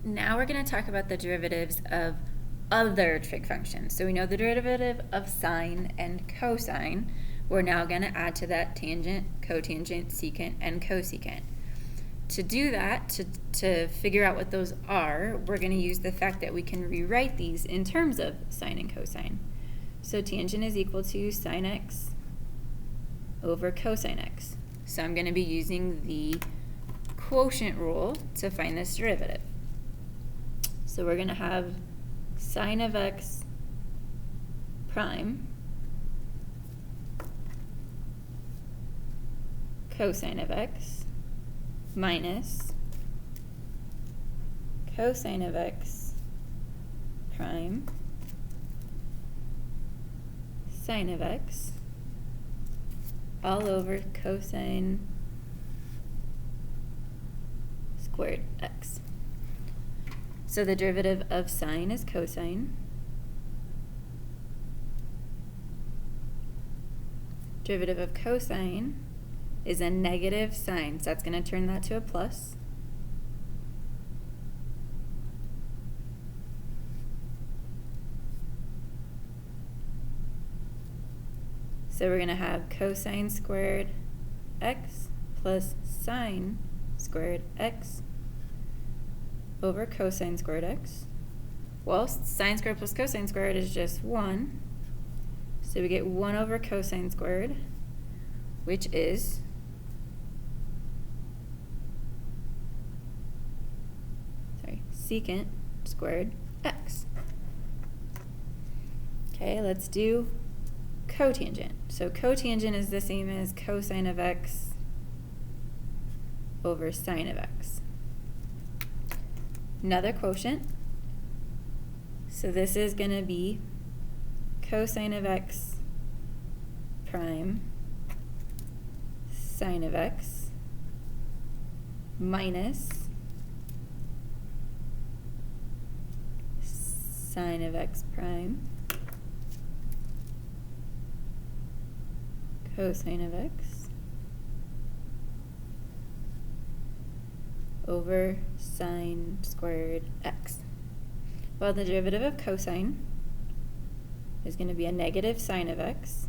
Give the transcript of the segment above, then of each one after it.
now we're going to talk about the derivatives of other trig functions. So we know the derivative of sine and cosine. We're now going to add to that tangent, cotangent, secant, and cosecant. To do that, to figure out what those are, we're going to use the fact that we can rewrite these in terms of sine and cosine. So tangent is equal to sine x over cosine x. So I'm going to be using the quotient rule to find this derivative. So we're going to have sine of x prime cosine of x minus cosine of x prime sine of x all over cosine squared x. So the derivative of sine is cosine. Derivative of cosine is a negative sign, so that's going to turn that to a plus. So we're going to have cosine squared x plus sine squared x over cosine squared x. Well, sine squared plus cosine squared is just 1. So we get 1 over cosine squared, which is secant squared x. Okay, let's do cotangent. So cotangent is the same as cosine of x over sine of x. Another quotient. So this is going to be cosine of x prime sine of x minus sine of x prime cosine of x over sine squared x. Well, the derivative of cosine is going to be a negative sine of x.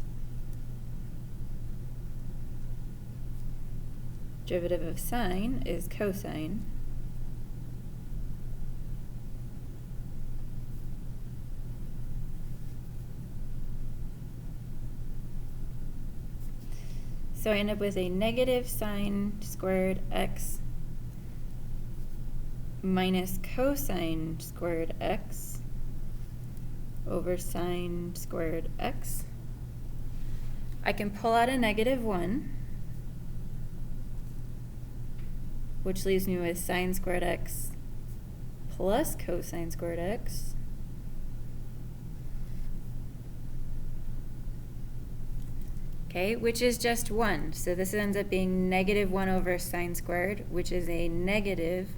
Derivative of sine is cosine. So I end up with a negative sine squared x minus cosine squared x over sine squared x. I can pull out a negative 1, which leaves me with sine squared x plus cosine squared x which is just 1. So this ends up being negative 1 over sine squared, which is a negative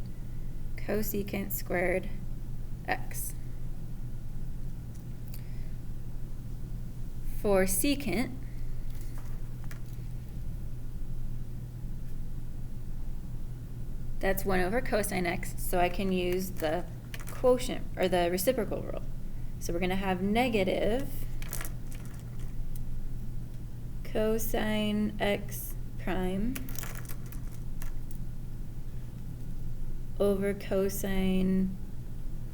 cosecant squared x. For secant, that's 1 over cosine x, so I can use the quotient, or the reciprocal rule. So we're going to have negative cosine x prime over cosine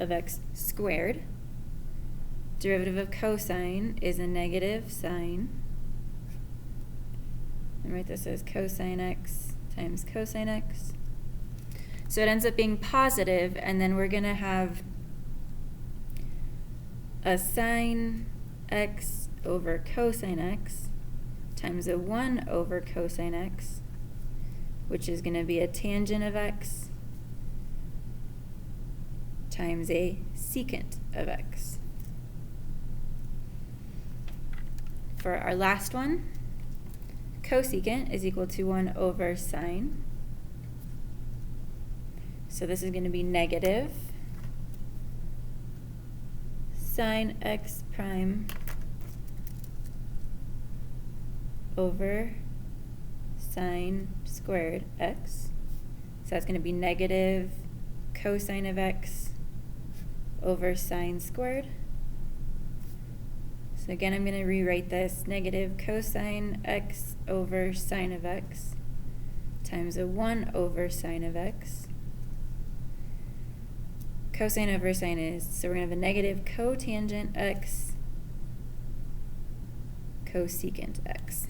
of x squared. Derivative of cosine is a negative sine. And write this as cosine x times cosine x. So it ends up being positive, and then we're going to have a sine x over cosine x times a 1 over cosine x, which is going to be a tangent of x times a secant of x. For our last one, cosecant is equal to 1 over sine. So this is going to be negative sine x prime over sine squared x. So that's going to be negative cosine of x over sine squared. So again, I'm going to rewrite this, negative cosine x over sine of x times a 1 over sine of x. Cosine over sine is, so we're going to have a negative cotangent x cosecant x.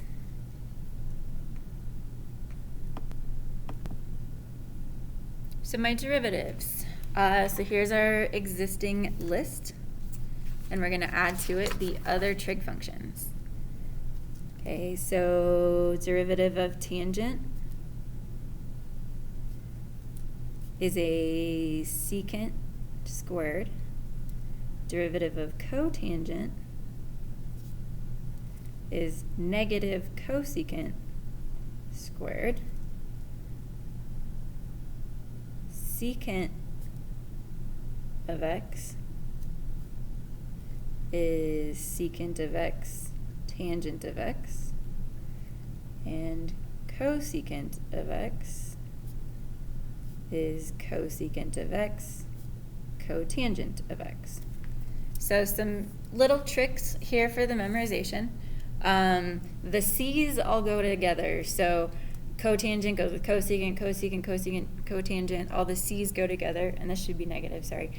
So my derivatives. So here's our existing list, and we're going to add to it the other trig functions. Okay, so derivative of tangent is a secant squared. Derivative of cotangent is negative cosecant squared. Secant of x is secant of x tangent of x, and cosecant of x is cosecant of x cotangent of x. So some little tricks here for the memorization. The C's all go together. So cotangent goes with cosecant, cosecant, cosecant, cotangent. All the C's go together, and this should be negative, sorry.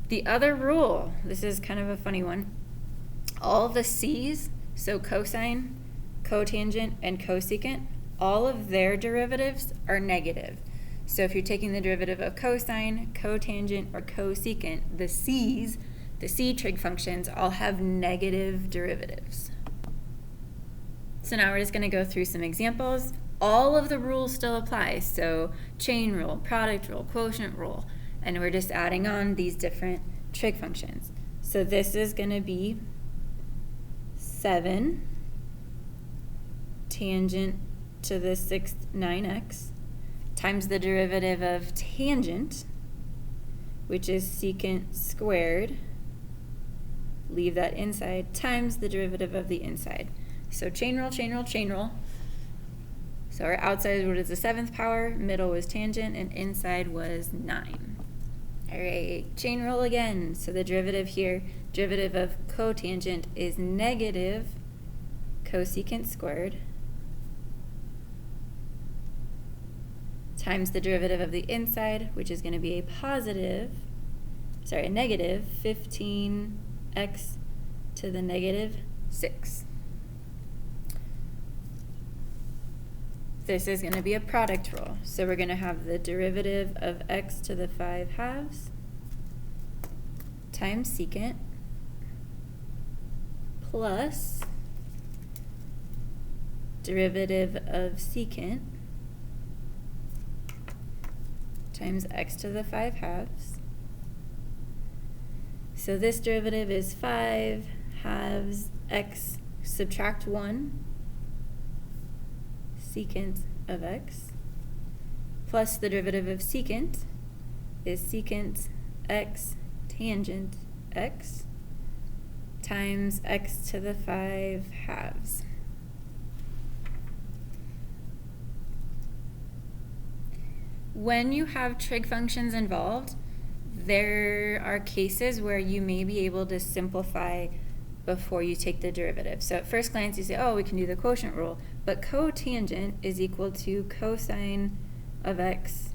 The other rule, this is kind of a funny one. All the C's, so cosine, cotangent, and cosecant, all of their derivatives are negative. So if you're taking the derivative of cosine, cotangent, or cosecant, the C's, the C trig functions, all have negative derivatives. So now we're just going to go through some examples. All of the rules still apply, so chain rule, product rule, quotient rule, and we're just adding on these different trig functions. So this is going to be 7 tangent to the 6th 9x times the derivative of tangent, which is secant squared, leave that inside, times the derivative of the inside. So chain rule, chain rule, chain rule. So our outside was the 7th power, middle was tangent, and inside was 9. All right, chain rule again. So the derivative here, derivative of cotangent is negative cosecant squared times the derivative of the inside, which is going to be a negative 15x to the negative 6. This is going to be a product rule. So we're going to have the derivative of x to the 5 halves times secant plus derivative of secant times x to the 5 halves. So this derivative is 5 halves x subtract 1 secant of x plus the derivative of secant is secant x tangent x times x to the 5 halves. When you have trig functions involved, there are cases where you may be able to simplify before you take the derivative. So at first glance you say, oh, we can do the quotient rule, but cotangent is equal to cosine of x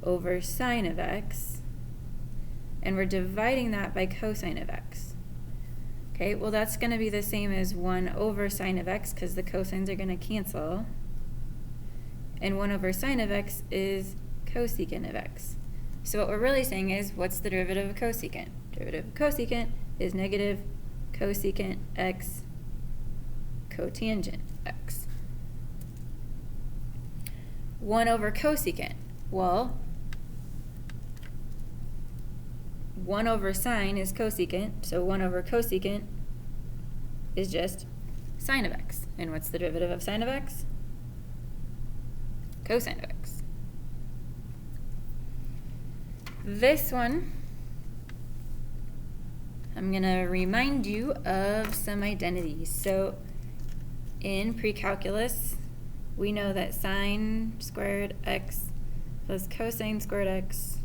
over sine of x, and we're dividing that by cosine of x. Okay, well that's going to be the same as 1 over sine of x because the cosines are going to cancel, and 1 over sine of x is cosecant of x. So what we're really saying is, what's the derivative of cosecant? Derivative of cosecant is negative cosecant x cotangent x. 1 over cosecant. Well, 1 over sine is cosecant, so 1 over cosecant is just sine of x. And what's the derivative of sine of x? Cosine of x. This one, I'm going to remind you of some identities. So in pre-calculus, we know that sine squared x plus cosine squared x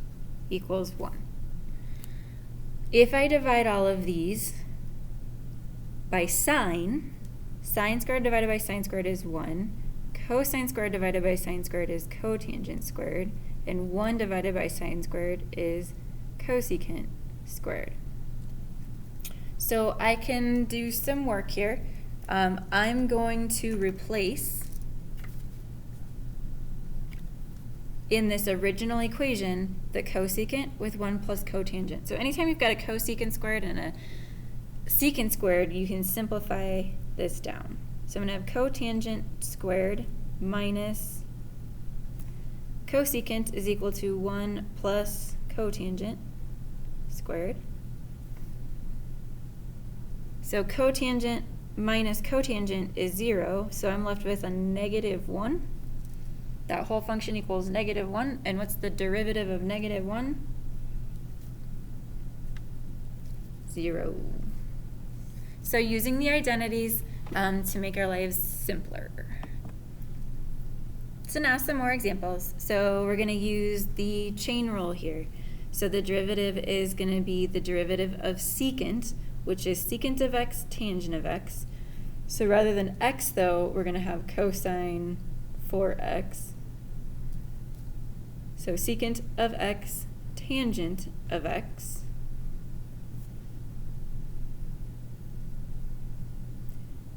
equals 1. If I divide all of these by sine squared divided by sine squared is 1, cosine squared divided by sine squared is cotangent squared, and 1 divided by sine squared is cosecant squared. So I can do some work here. I'm going to replace in this original equation the cosecant with 1 plus cotangent. So anytime you've got a cosecant squared and a secant squared, you can simplify this down. So I'm going to have cotangent squared minus cosecant is equal to 1 plus cotangent squared. So cotangent minus cotangent is 0, so I'm left with a negative 1. That whole function equals negative 1, and what's the derivative of negative 1? 0. So using the identities to make our lives simpler. So now some more examples. So we're going to use the chain rule here. So the derivative is going to be the derivative of secant, which is secant of x, tangent of x. So rather than x, though, we're going to have cosine 4x. So secant of x, tangent of x.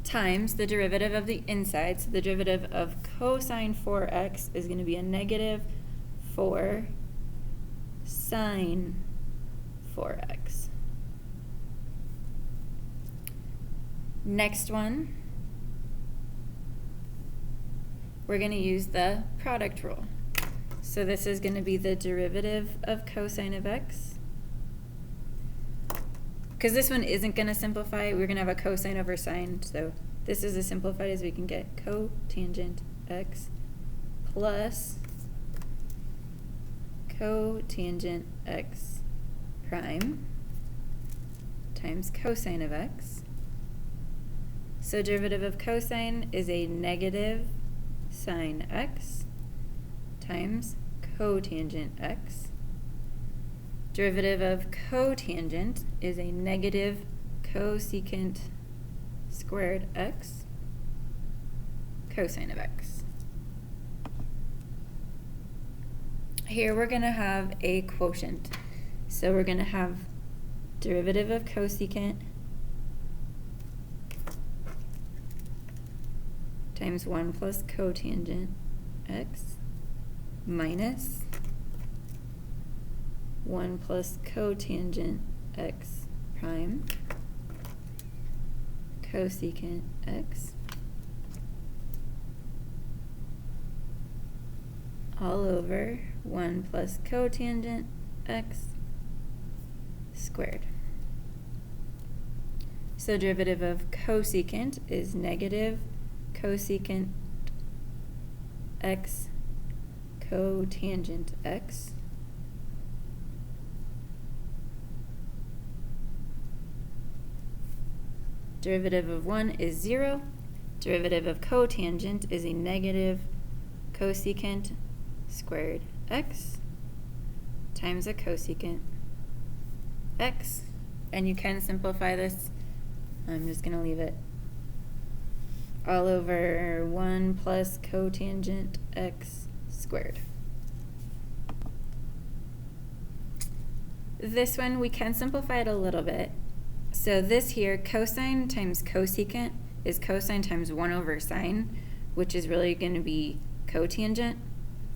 Times the derivative of the inside. So the derivative of cosine 4x is going to be a negative 4 sine 4x. Next one, we're going to use the product rule. So this is going to be the derivative of cosine of x. Because this one isn't going to simplify, we're going to have a cosine over sine. So this is as simplified as we can get. Cotangent x plus cotangent x prime times cosine of x. So derivative of cosine is a negative sine x times cotangent x. Derivative of cotangent is a negative cosecant squared x cosine of x. Here we're going to have a quotient. So we're going to have derivative of cosecant times 1 plus cotangent x minus 1 plus cotangent x prime cosecant x all over 1 plus cotangent x squared. So derivative of cosecant is negative cosecant x cotangent x derivative of 1 is 0. Derivative of cotangent is a negative cosecant squared x times a cosecant x. And you can simplify this. I'm just going to leave it all over 1 plus cotangent x squared. This one, we can simplify it a little bit. So this here, cosine times cosecant is cosine times 1 over sine, which is really going to be cotangent.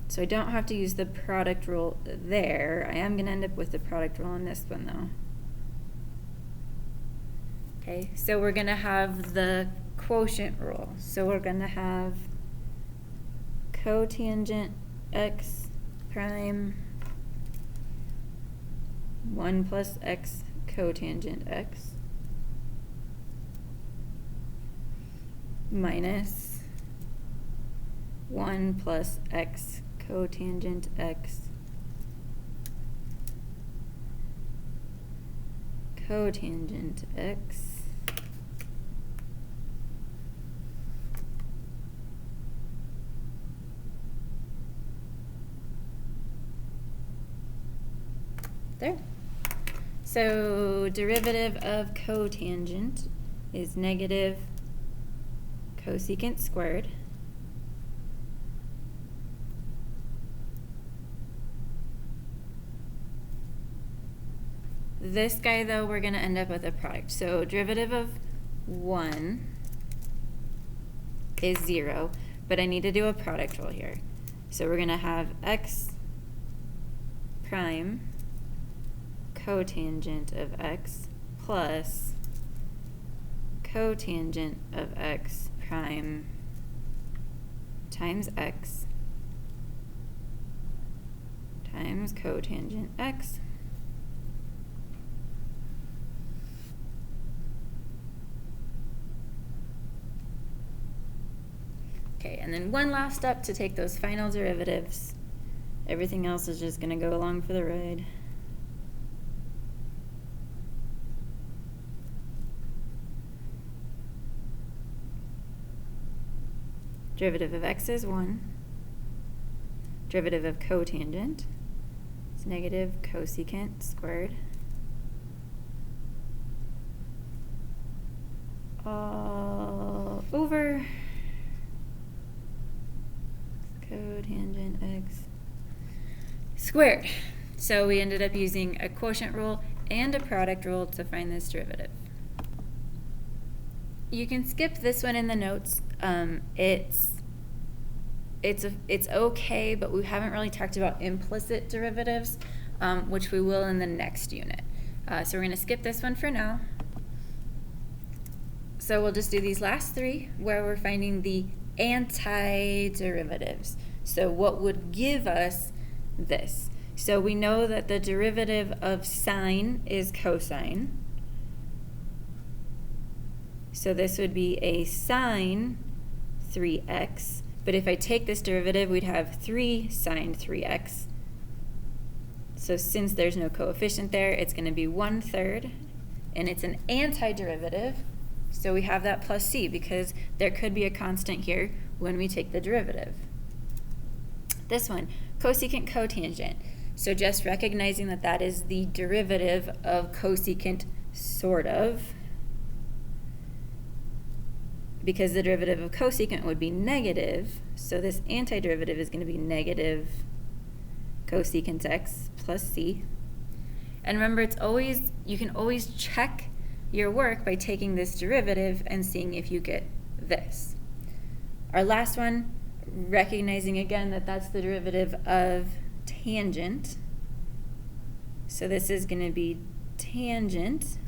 So I don't have to use the product rule there. I am going to end up with the product rule on this one, though. Okay, so we're going to have the quotient rule. So we're going to have cotangent x prime 1 plus x cotangent x minus 1 plus x cotangent x cotangent x there. So derivative of cotangent is negative cosecant squared this guy, though, we're going to end up with a product. So derivative of 1 is 0, but I need to do a product rule here. So we're going to have x prime cotangent of x plus cotangent of x prime times x times cotangent x. Okay, and then one last step to take those final derivatives. Everything else is just going to go along for the ride. Derivative of x is 1. Derivative of cotangent is negative cosecant squared all over cotangent x squared. So we ended up using a quotient rule and a product rule to find this derivative. You can skip this one in the notes. It's okay, but we haven't really talked about implicit derivatives, which we will in the next unit. So we're going to skip this one for now. So we'll just do these last three where we're finding the antiderivatives. So what would give us this? So we know that the derivative of sine is cosine. So this would be a sine 3x. But if I take this derivative, we'd have 3 sine 3x. So since there's no coefficient there, it's going to be 1/3. And it's an antiderivative. So we have that plus c because there could be a constant here when we take the derivative. This one, cosecant cotangent. So just recognizing that that is the derivative of cosecant, sort of, because the derivative of cosecant would be negative, so this antiderivative is going to be negative cosecant x plus c. And remember, it's always, you can always check your work by taking this derivative and seeing if you get this. Our last one, recognizing again that that's the derivative of tangent. So this is going to be tangent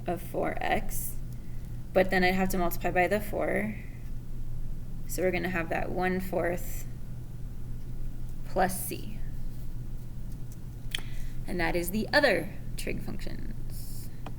of 4x, but then I'd have to multiply by the 4. So we're going to have that 1/4 plus c. And that is the other trig function.